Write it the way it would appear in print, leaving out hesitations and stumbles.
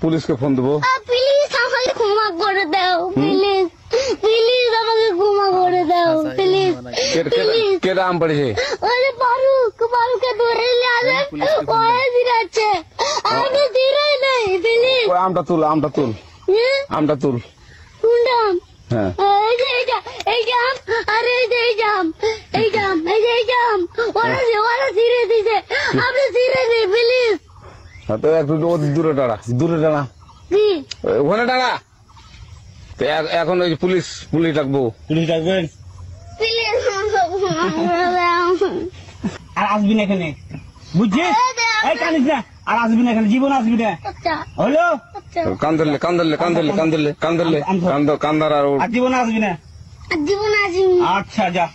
পুলিশকে ফোন দেবো। প্লিজ আমাকে ক্ষমা করে দাও, প্লিজ প্লিজ আমাকে ক্ষমা করে দাও প্লিজ। কেটা আম পড়েছে? ওরে ফারুককে ধরে নিয়ে আসে, ওই দিরাচ্ছে, আমি দিরাই নাই প্লিজ। ওই আমটা তুল, আমটা তুল, আমটা তুল। কোনটা আম? হ্যাঁ এই জাম, আরে এই জাম, এই জাম, এই জাম, ওরা ছিঁড়ে দিছে, আপনি ছিঁড়ে দিই প্লিজ। তো একটু দূরে দাঁড়া, দূরে দাঁড়া, কি ওখানে দাঁড়া। তো এখন ওই পুলিশ ডাকবো। পুলিশ ডাকবেন? প্লিজ ক্ষমা করে দাও। আর আসবি না এখানে, বুঝছিস? এই কানিস না, আর আসবি না এখানে, জীবন আসবি না। আচ্ছা হলো? আচ্ছা, কান্দার আর আর জীবন আসবি না। জীবন আসিনি। আচ্ছা যা।